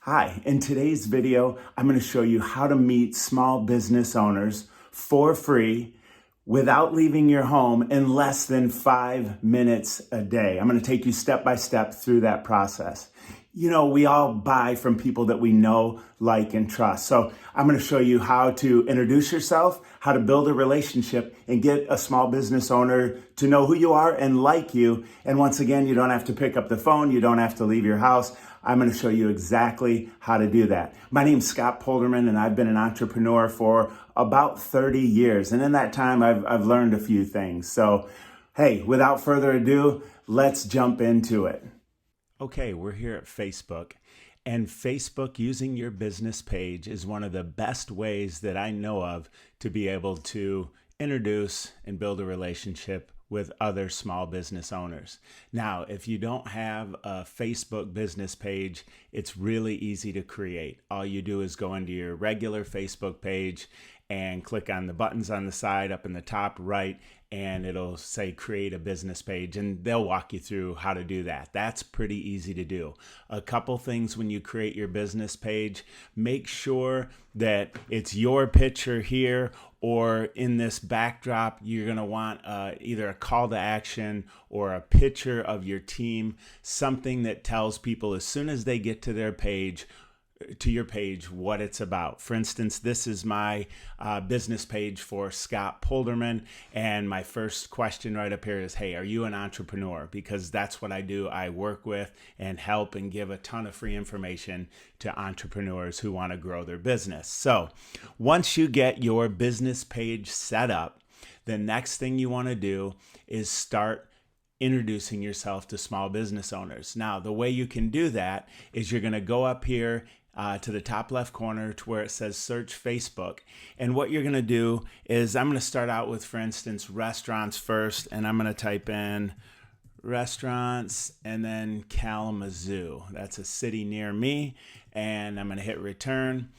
Hi, in today's video, I'm going to show you how to meet small business owners for free without leaving your home in less than 5 minutes a day. I'm going to take you step by step through that process. You know, we all buy from people that we know, like, and trust. So I'm going to show you how to introduce yourself, how to build a relationship, and get a small business owner to know who you are and like you. And once again, you don't have to pick up the phone. You don't have to leave your house. I'm going to show you exactly how to do that. My name's Scott Polderman, and I've been an entrepreneur for about 30 years. And in that time, I've learned a few things. So, hey, without further ado, let's jump into it. Okay, we're here at Facebook, and Facebook using your business page is one of the best ways that I know of to be able to introduce and build a relationship with other small business owners. Now, if you don't have a Facebook business page, it's really easy to create. All you do is go into your regular Facebook page and click on the buttons on the side up in the top right, and it'll say create a business page, and they'll walk you through how to do that. That's pretty easy to do. A couple things when you create your business page: make sure that it's your picture here, or in this backdrop you're going to want either a call to action or a picture of your team, something that tells people as soon as they get to their page, to your page, what it's about. For instance, this is my business page for Scott Polderman, and my first question right up here is, hey, are you an entrepreneur? Because that's what I do. I work with and help and give a ton of free information to entrepreneurs who want to grow their business. So once you get your business page set up, the next thing you want to do is start introducing yourself to small business owners. Now, the way you can do that is you're going to go up here to the top left corner to where it says search Facebook. And what you're going to do is I'm going to start out with, for instance, restaurants first, and I'm going to type in restaurants and then Kalamazoo. That's a city near me, and I'm going to hit return.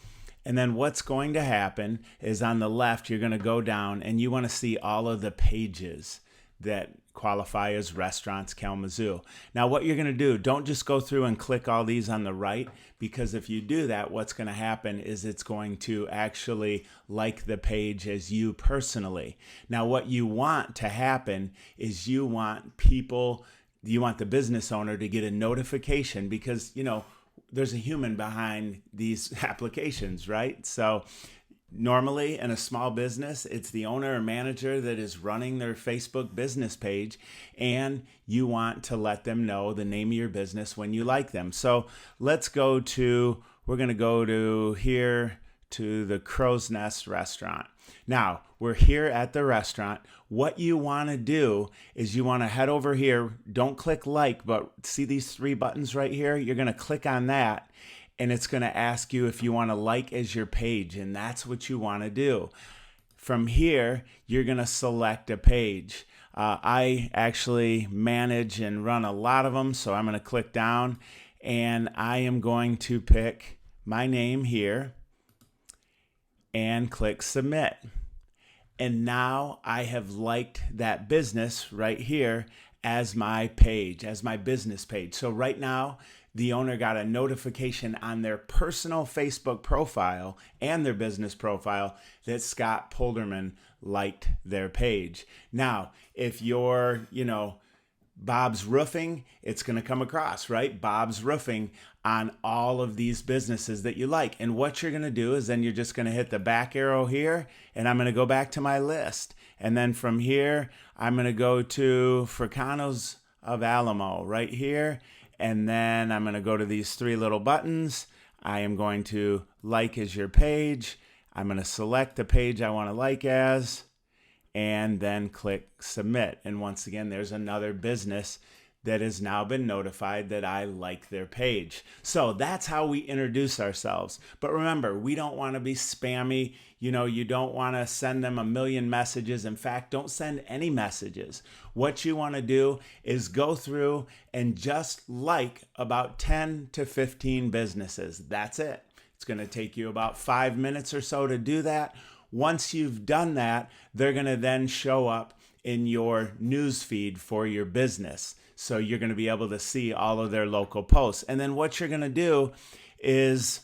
And then what's going to happen is on the left, you're going to go down and you want to see all of the pages that qualify as restaurants Kalamazoo. Now, what you're going to do, don't just go through and click all these on the right, because if you do that, what's going to happen is it's going to actually like the page as you personally. Now, what you want to happen is you want the business owner to get a notification, because, you know, there's a human behind these applications, right? So normally in a small business, it's the owner or manager that is running their Facebook business page, and you want to let them know the name of your business when you like them. So we're going to go to here to the Crow's Nest restaurant. Now, we're here at the restaurant. What you want to do is you want to head over here. Don't click like, but see these three buttons right here? You're going to click on that, and it's going to ask you if you want to like as your page, and that's what you want to do. From here, you're going to select a page. I actually manage and run a lot of them, so I'm going to click down, and I am going to pick my name here and click submit. And now I have liked that business right here as my page, as my business page. So right now, the owner got a notification on their personal Facebook profile and their business profile that Scott Polderman liked their page. Now, if you're, Bob's Roofing, it's going to come across, right? Bob's Roofing on all of these businesses that you like. And what you're going to do is then you're just going to hit the back arrow here, and I'm going to go back to my list. And then from here, I'm going to go to Fricano's of Alamo right here. And then I'm going to go to these three little buttons. I am going to like as your page. I'm going to select the page I want to like as, and then click submit. And once again, there's another business that has now been notified that I like their page. So that's how we introduce ourselves. But remember, we don't want to be spammy. You don't want to send them a million messages. In fact, don't send any messages. What you want to do is go through and just like about 10 to 15 businesses. That's it. It's going to take you about 5 minutes or so to do that. Once you've done that, they're going to then show up in your news feed for your business. So you're going to be able to see all of their local posts. And then what you're going to do is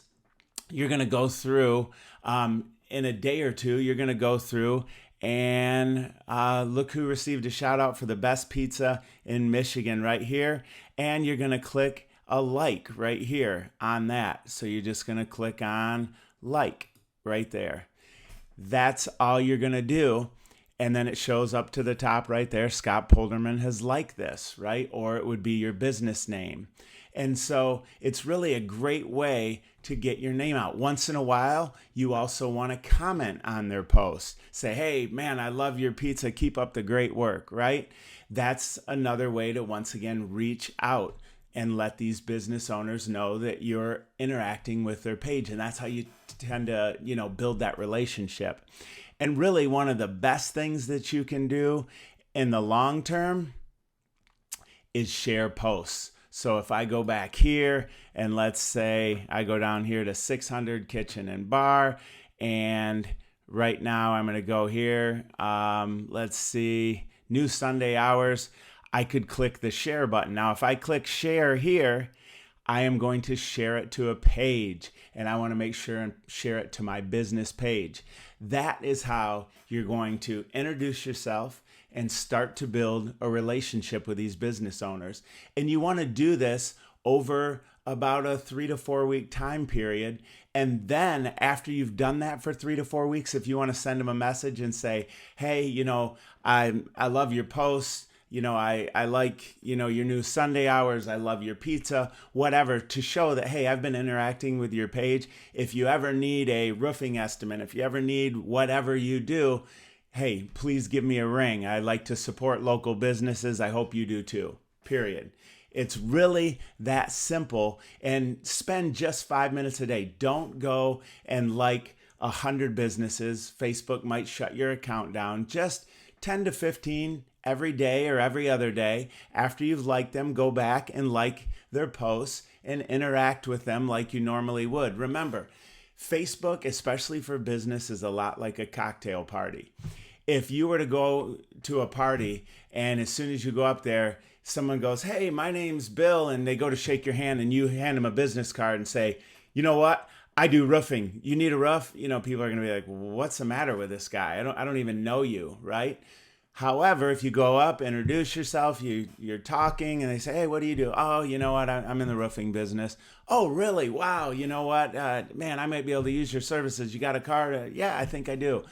you're going to go through in a day or two, you're going to go through and look who received a shout out for the best pizza in Michigan right here. And you're going to click a like right here on that. So you're just going to click on like right there. That's all you're going to do. And then it shows up to the top right there. Scott Polderman has liked this, right? Or it would be your business name. And so it's really a great way to get your name out. Once in a while, you also want to comment on their post. Say, hey, man, I love your pizza. Keep up the great work, right? That's another way to, once again, reach out and let these business owners know that you're interacting with their page. And that's how you tend to, build that relationship. And really, one of the best things that you can do in the long term is share posts. So if I go back here and let's say I go down here to 600 Kitchen and Bar, and right now I'm going to go here. Let's see, new Sunday hours. I could click the share button. Now, if I click share here, I am going to share it to a page, and I want to make sure and share it to my business page. That is how you're going to introduce yourself and start to build a relationship with these business owners. And you want to do this over about a 3 to 4 week time period. And then after you've done that for 3 to 4 weeks, if you want to send them a message and say, hey, I love your posts. I like, your new Sunday hours. I love your pizza, whatever, to show that, hey, I've been interacting with your page. If you ever need a roofing estimate, if you ever need whatever you do, hey, please give me a ring. I like to support local businesses. I hope you do too, period. It's really that simple. And spend just 5 minutes a day. Don't go and like 100 businesses. Facebook might shut your account down. Just 10 to 15 every day or every other day. After you've liked them, go back and like their posts and interact with them like you normally would. Remember, Facebook, especially for business, is a lot like a cocktail party. If you were to go to a party and as soon as you go up there, someone goes, hey, my name's Bill, and they go to shake your hand and you hand them a business card and say, you know what? I do roofing. You need a roof? People are going to be like, what's the matter with this guy? I don't even know you, right? However, if you go up, introduce yourself, you're talking, and they say, hey, what do you do? Oh, you know what? I'm in the roofing business. Oh, really? Wow. You know what? Man, I might be able to use your services. You got a card? Yeah, I think I do.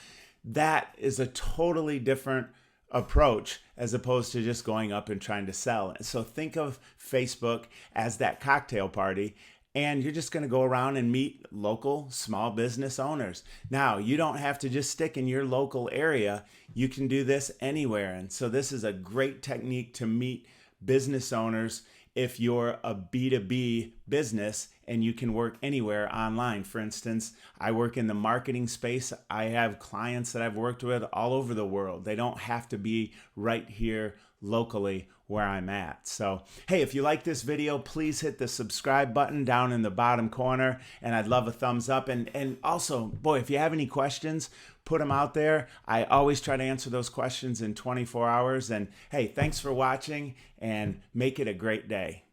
That is a totally different approach as opposed to just going up and trying to sell. So think of Facebook as that cocktail party, and you're just going to go around and meet local small business owners. Now, you don't have to just stick in your local area. You can do this anywhere. And so this is a great technique to meet business owners if you're a B2B business and you can work anywhere online. For instance, I work in the marketing space. I have clients that I've worked with all over the world. They don't have to be right here locally where I'm at. So, hey, if you like this video, please hit the subscribe button down in the bottom corner, and I'd love a thumbs up. And also, boy, if you have any questions, put them out there. I always try to answer those questions in 24 hours. And hey, thanks for watching, and make it a great day.